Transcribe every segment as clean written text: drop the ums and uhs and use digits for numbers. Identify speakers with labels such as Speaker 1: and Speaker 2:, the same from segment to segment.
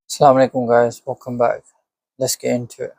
Speaker 1: Assalamu alaikum guys, welcome back. Let's get into it.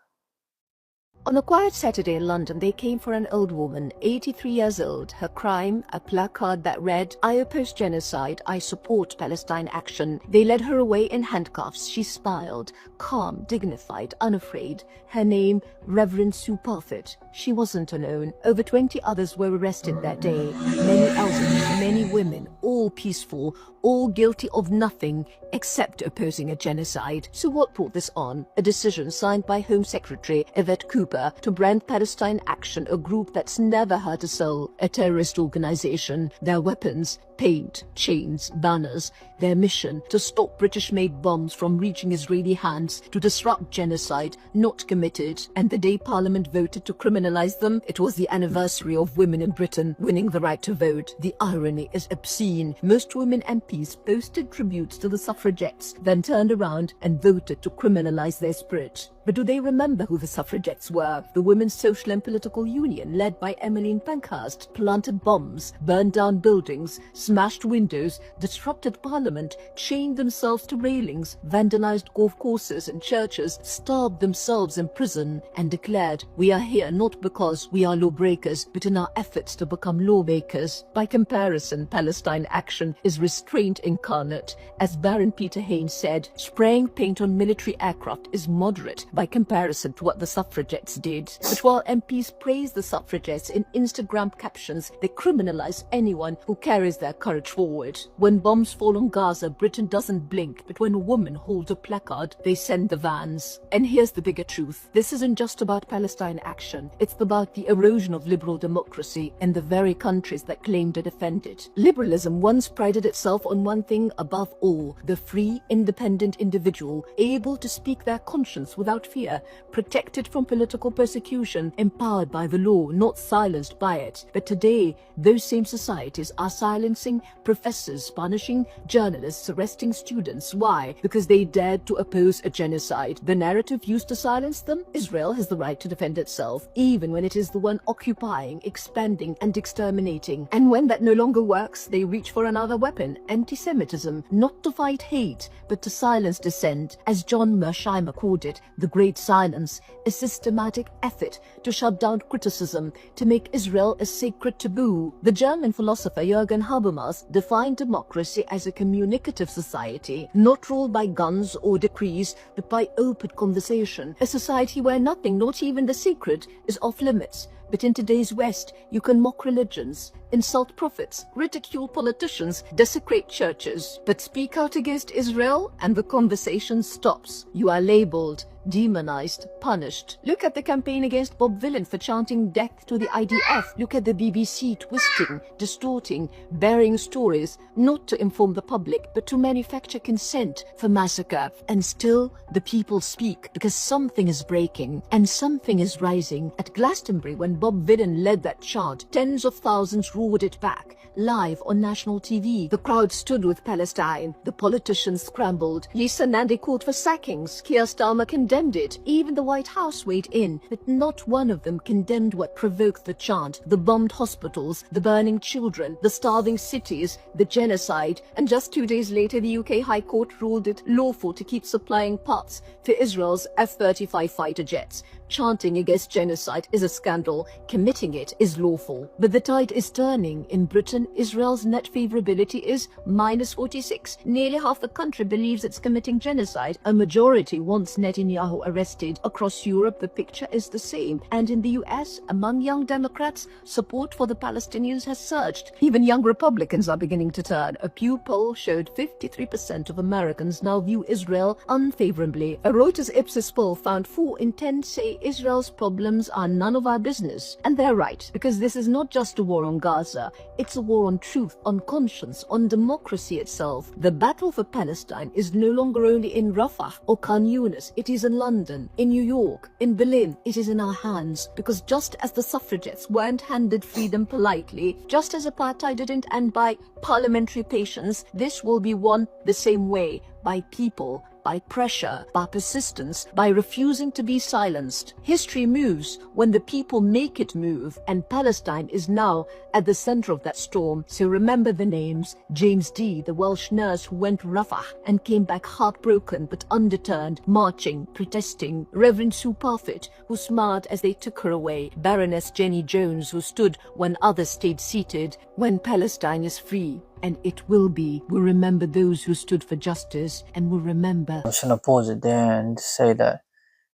Speaker 2: On a quiet Saturday in London, they came for an old woman, 83 years old. Her crime, a placard that read, "I oppose genocide, I support Palestine action." They led her away in handcuffs. She smiled, calm, dignified, unafraid. Her name, Reverend Sue Parfitt. She wasn't alone. Over 20 others were arrested that day. Many elderly, many women, all peaceful, all guilty of nothing except opposing a genocide. So what brought this on? A decision signed by Home Secretary Yvette Cooper to brand Palestine Action a group that's never hurt a soul, a terrorist organization. Their weapons, paint, chains, banners. Their mission, to stop British-made bombs from reaching Israeli hands, to disrupt genocide, not committed. And the day Parliament voted to criminalize them, it was the anniversary of women in Britain winning the right to vote. The irony is obscene. Most women MPs posted tributes to the suffragettes, then turned around and voted to criminalize their spirit. But do they remember who the suffragettes were? The Women's Social and Political Union, led by Emmeline Pankhurst, planted bombs, burned down buildings, smashed windows, disrupted Parliament, chained themselves to railings, vandalized golf courses and churches, starved themselves in prison, and declared, "We are here not because we are lawbreakers, but in our efforts to become lawmakers." By comparison, Palestine Action is restraint incarnate. As Baron Peter Haynes said, spraying paint on military aircraft is moderate by comparison to what the suffragettes did. But while MPs praise the suffragettes in Instagram captions, they criminalize anyone who carries their courage forward. When bombs fall on Gaza, Britain doesn't blink, but when a woman holds a placard, they send the vans. And here's the bigger truth. This isn't just about Palestine Action. It's about the erosion of liberal democracy in the very countries that claim to defend it. Liberalism once prided itself on one thing above all: the free, independent individual, able to speak their conscience without fear, protected from political persecution, empowered by the law, not silenced by it. But today, those same societies are silencing professors, punishing journalists, arresting students. Why? Because they dared to oppose a genocide. The narrative used to silence them: Israel has the right to defend itself, even when it is the one occupying, expanding, and exterminating. And when that no longer works, they reach for another weapon: anti-Semitism, not to fight hate, but to silence dissent. As John Mearsheimer called it, the Great Silence, a systematic effort to shut down criticism, to make Israel a sacred taboo. The German philosopher Jürgen Habermas defined democracy as a communicative society, not ruled by guns or decrees, but by open conversation. A society where nothing, not even the sacred, is off limits. But in today's West, you can mock religions, insult prophets, ridicule politicians, desecrate churches, but speak out against Israel and the conversation stops. You are labeled, demonized, punished. Look at the campaign against Bob Dylan for chanting death to the IDF. Look at the BBC twisting, distorting, burying stories, not to inform the public, but to manufacture consent for massacre. And still, the people speak, because something is breaking and something is rising. At Glastonbury, when Bob Dylan led that chant, tens of thousands roared it back, live on national TV. The crowd stood with Palestine. The politicians scrambled. Lisa Nandy called for sackings. Keir Starmer condemned it. Even the White House weighed in. But not one of them condemned what provoked the chant: the bombed hospitals, the burning children, the starving cities, the genocide. And just 2 days later, the UK High Court ruled it lawful to keep supplying parts for Israel's F-35 fighter jets. Chanting against genocide is a scandal. Committing it is lawful. But the tide is turning. In Britain, Israel's net favorability is -46. Nearly half the country believes it's committing genocide. A majority wants Netanyahu arrested. Across Europe, the picture is the same. And in the US, among young Democrats, support for the Palestinians has surged. Even young Republicans are beginning to turn. A Pew poll showed 53% of Americans now view Israel unfavorably. A Reuters Ipsos poll found 4 in 10 say Israel's problems are none of our business. And they're right, because this is not just a war on Gaza. It's a war on truth, on conscience, on democracy itself. The battle for Palestine is no longer only in Rafah or Khan Yunis. It is in London, in New York, in Berlin. It is in our hands. Because just as the suffragettes weren't handed freedom politely, just as apartheid didn't end by parliamentary patience, this will be won the same way, by people by pressure, by persistence, by refusing to be silenced. History moves when the people make it move, and Palestine is now at the center of that storm. So remember the names: James D., the Welsh nurse who went to Rafah and came back heartbroken but undeterred, marching, protesting; Reverend Sue Parfitt, who smiled as they took her away; Baroness Jenny Jones, who stood when others stayed seated. When Palestine is free, and it will be, we'll remember those who stood for justice, and we'll remember.
Speaker 1: I'm just gonna pause it there and just say that,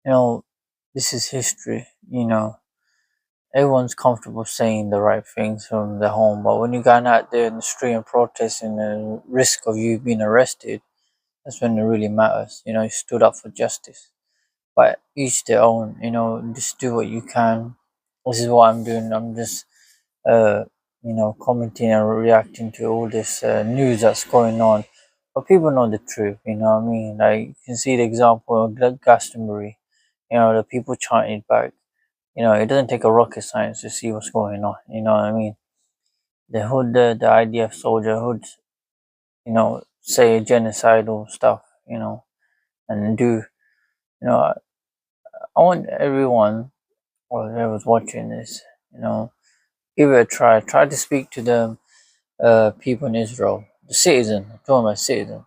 Speaker 1: you know, this is history. You know, everyone's comfortable saying the right things from their home, but when you're going out there in the street and protesting the risk of you being arrested, that's when it really matters. You know, you stood up for justice. But each their own. You know, just do what you can. This is what I'm doing. I'm just you know, commenting and reacting to all this news that's going on. But people know the truth, you know what I mean? Like, you can see the example of Glastonbury, you know, the people chanted back. You know, it doesn't take a rocket science to see what's going on, you know what I mean? The hood, the IDF soldier hood, you know, say genocidal stuff, you know, and do, you know, I want everyone, or whoever's watching this, you know, give it a try. Try to speak to them people in Israel, the citizen, I'm talking about citizen,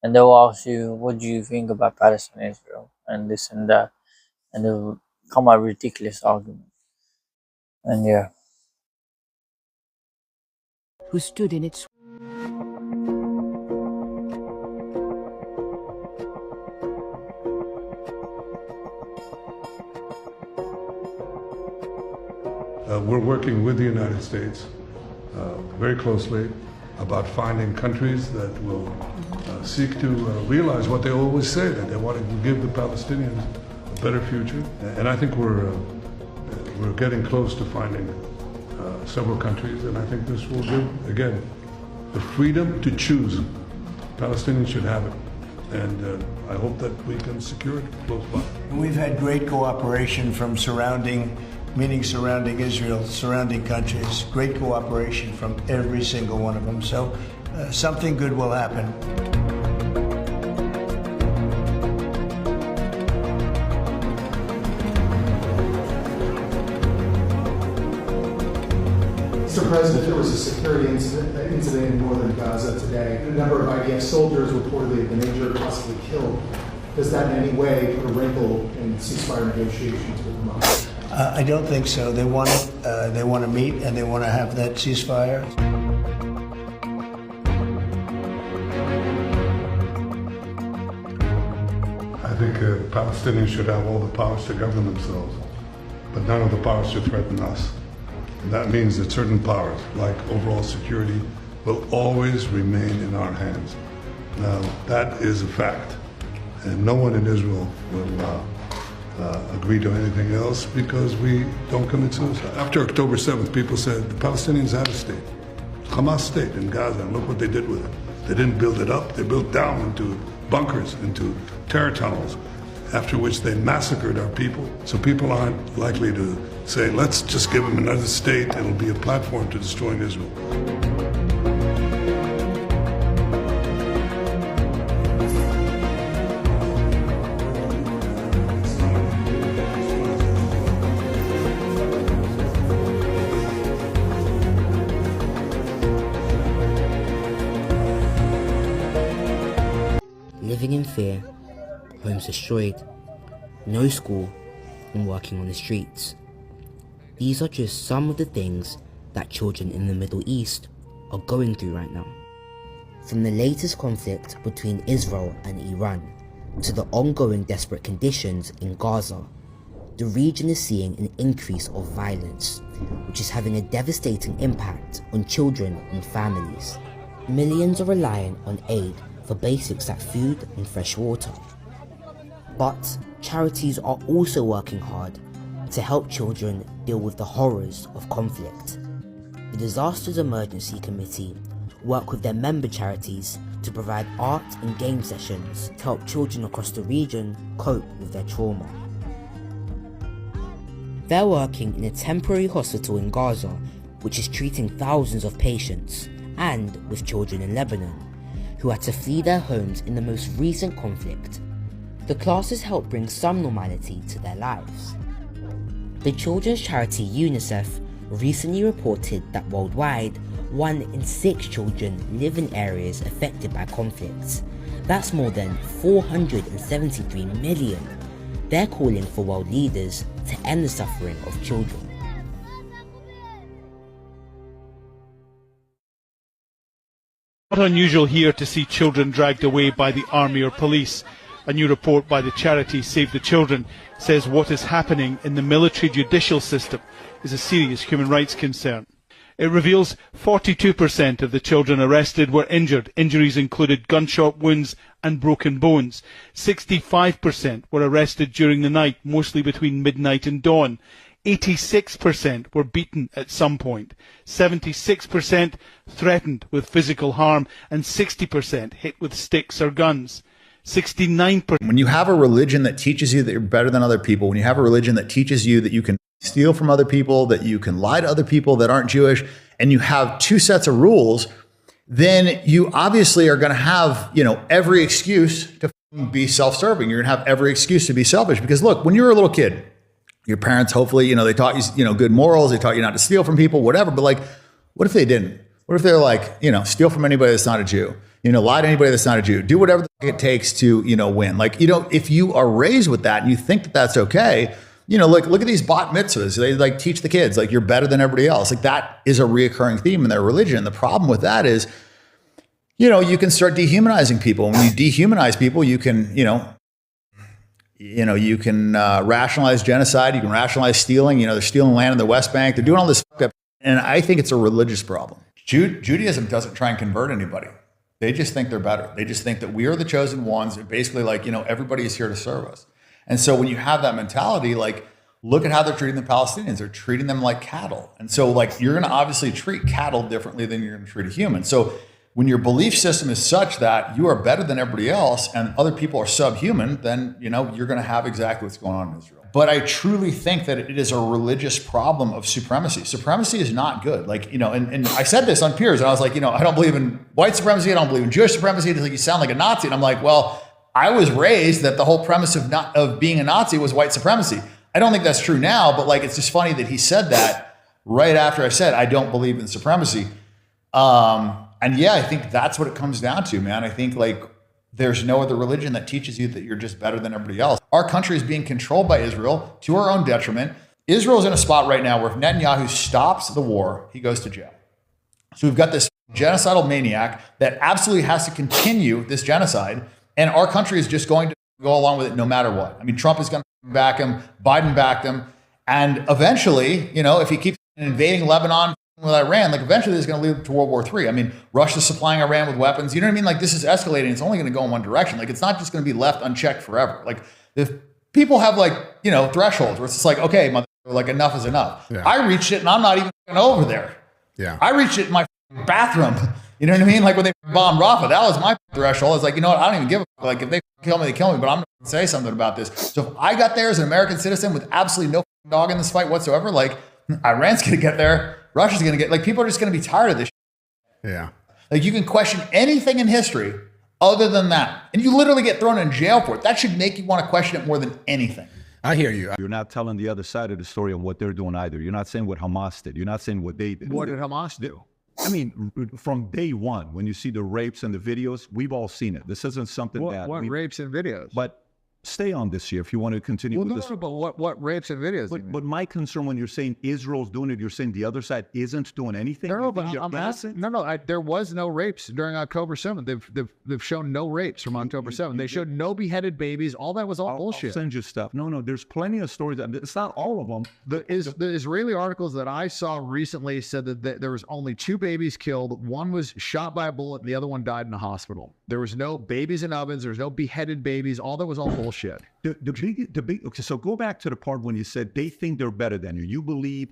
Speaker 1: and they'll ask you, what do you think about Palestine and Israel, and this and that, and they'll come out with ridiculous arguments. And yeah.
Speaker 2: Who stood in its
Speaker 3: We're working with the United States very closely about finding countries that will seek to realize what they always say, that they want to give the Palestinians a better future. And I think we're getting close to finding several countries, and I think this will give, again, the freedom to choose. Palestinians should have it, and I hope that we can secure it close by.
Speaker 4: We've had great cooperation from surrounding Israel, surrounding countries, great cooperation from every single one of them. So something good will happen.
Speaker 5: Mr. President, there was a security incident in northern Gaza today. A number of IDF soldiers reportedly have been injured, possibly killed. Does that in any way put a wrinkle in ceasefire negotiations with Hamas?
Speaker 4: I don't think so. They want to meet, and they want to have that ceasefire.
Speaker 3: I think Palestinians should have all the powers to govern themselves, but none of the powers should threaten us. And that means that certain powers, like overall security, will always remain in our hands. Now, that is a fact, and no one in Israel will agree to anything else because we don't commit suicide. After October 7th, people said the Palestinians had a state, Hamas state in Gaza, and look what they did with it. They didn't build it up, they built down into bunkers, into terror tunnels, after which they massacred our people. So people aren't likely to say, let's just give them another state, it'll be a platform to destroying Israel.
Speaker 6: Living in fear, homes destroyed, no school, and working on the streets. These are just some of the things that children in the Middle East are going through right now. From the latest conflict between Israel and Iran to the ongoing desperate conditions in Gaza, the region is seeing an increase of violence, which is having a devastating impact on children and families. Millions are relying on aid for basics like food and fresh water. But charities are also working hard to help children deal with the horrors of conflict. The Disasters Emergency Committee work with their member charities to provide art and game sessions to help children across the region cope with their trauma. They're working in a temporary hospital in Gaza, which is treating thousands of patients, and with children in Lebanon, who who had to flee their homes in the most recent conflict. The classes helped bring some normality to their lives. The children's charity UNICEF recently reported that worldwide, 1 in 6 children live in areas affected by conflicts. That's more than 473 million. They're calling for world leaders to end the suffering of children.
Speaker 7: Not unusual here to see children dragged away by the army or police. A new report by the charity Save the Children says what is happening in the military judicial system is a serious human rights concern. It reveals 42% of the children arrested were injured. Injuries included gunshot wounds and broken bones. 65% were arrested during the night, mostly between midnight and dawn. 86% were beaten at some point. 76% threatened with physical harm, and 60% hit with sticks or guns. 69%.
Speaker 8: When you have a religion that teaches you that you're better than other people, when you have a religion that teaches you that you can steal from other people, that you can lie to other people that aren't Jewish, and you have 2 sets of rules, then you obviously are going to have, every excuse to be self-serving. You're going to have every excuse to be selfish. Because look, when you were a little kid, your parents, hopefully, they taught you, good morals. They taught you not to steal from people, whatever. But like, what if they didn't? What if they're like, steal from anybody that's not a Jew? Lie to anybody that's not a Jew. Do whatever it takes to, win. Like, if you are raised with that and you think that that's okay, look at these bat mitzvahs. They like teach the kids, like, you're better than everybody else. Like, that is a reoccurring theme in their religion. The problem with that is, you can start dehumanizing people. When you dehumanize people, you can, you can rationalize genocide. You can rationalize stealing. They're stealing land in the West Bank. They're doing all this stuff. And I think it's a religious problem. Judaism doesn't try and convert anybody. They just think they're better. They just think that we are the chosen ones. And basically, like, everybody is here to serve us. And so when you have that mentality, like, look at how they're treating the Palestinians. They're treating them like cattle. And so, like, you're going to obviously treat cattle differently than you're going to treat a human. So when your belief system is such that you are better than everybody else and other people are subhuman, then, you're going to have exactly what's going on in Israel. But I truly think that it is a religious problem of supremacy. Supremacy is not good. Like, and I said this on Piers, and I was like, I don't believe in white supremacy. I don't believe in Jewish supremacy. It's like, you sound like a Nazi. And I'm like, well, I was raised that the whole premise of being a Nazi was white supremacy. I don't think that's true now, but like, it's just funny that he said that right after I said, I don't believe in supremacy. And yeah, I think that's what it comes down to, man. I think, like, there's no other religion that teaches you that you're just better than everybody else. Our country is being controlled by Israel to our own detriment. Israel's in a spot right now where if Netanyahu stops the war, he goes to jail. So we've got this genocidal maniac that absolutely has to continue this genocide. And our country is just going to go along with it no matter what. I mean, Trump is going to back him. Biden backed him. And eventually, if he keeps invading Lebanon with Iran, like, eventually this is going to lead to World War III. I mean, Russia's supplying Iran with weapons. You know what I mean? Like, this is escalating. It's only going to go in one direction. Like, it's not just going to be left unchecked forever. Like, if people have, like, thresholds where it's just like, okay, like, enough is enough. Yeah. I reached it and I'm not even going over there. Yeah. I reached it in my bathroom. You know what I mean? Like, when they bombed Rafah, that was my threshold. It's like, what? I don't even give a fuck. Like, if they kill me, they kill me, but I'm going to say something about this. So if I got there as an American citizen with absolutely no dog in this fight whatsoever, like, Iran's going to get there. Russia's going to get, like, people are just going to be tired of this shit. Yeah. Like, you can question anything in history other than that. And you literally get thrown in jail for it. That should make you want to question it more than anything.
Speaker 9: I hear you. You're not telling the other side of the story on what they're doing either. You're not saying what Hamas did. You're not saying what they did.
Speaker 10: What did Hamas do?
Speaker 9: I mean, from day one, when you see the rapes and the videos, we've all seen it. This isn't something
Speaker 10: what rapes and videos?
Speaker 9: But stay on this here if you want to continue with this.
Speaker 10: No, but what rapes and videos?
Speaker 9: But my concern when you're saying Israel's doing it, you're saying the other side isn't doing anything.
Speaker 10: No, but I'm asking. No, there was no rapes during October 7th. They've shown no rapes from October 7th. They showed no beheaded babies. All that was all bullshit.
Speaker 9: I'll send you stuff. No, there's plenty of stories. It's not all of them.
Speaker 10: The Israeli articles that I saw recently said that there was only 2 babies killed. One was shot by a bullet, and the other one died in a hospital. There was no babies in ovens. There was no beheaded babies. All that was all bullshit.
Speaker 9: Okay, so go back to the part when you said they think they're better than you. You believe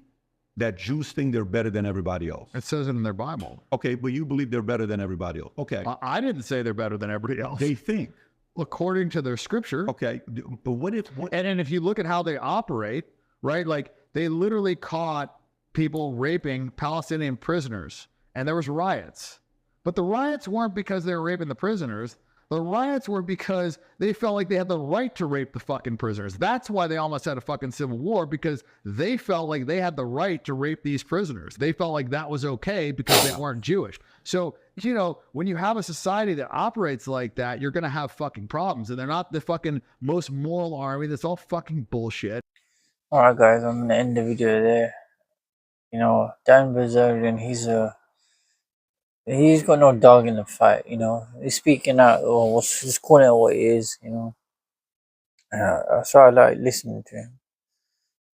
Speaker 9: that Jews think they're better than everybody else.
Speaker 10: It says it in their Bible.
Speaker 9: Okay, but you believe they're better than everybody else. Okay.
Speaker 10: I didn't say they're better than everybody else.
Speaker 9: They think.
Speaker 10: According to their scripture.
Speaker 9: Okay, but what if...
Speaker 10: And if you look at how they operate, right, like, they literally caught people raping Palestinian prisoners, and there was riots. But the riots weren't because they were raping the prisoners. The riots were because they felt like they had the right to rape the fucking prisoners. That's why they almost had a fucking civil war, because they felt like they had the right to rape these prisoners. They felt like that was okay because they weren't Jewish. So, you know, when you have a society that operates like that, you're going to have fucking problems. And they're not the fucking most moral army. That's all fucking bullshit.
Speaker 1: Alright guys, I'm gonna end the video there. You know, Dan Bilzerian, he's got no dog in the fight, you know. He's speaking out, or he's calling it what it is, you know. So I like listening to him.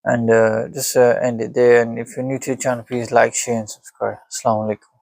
Speaker 1: And just end it there. And if you're new to the channel, please like, share, and subscribe. Assalamu alaikum.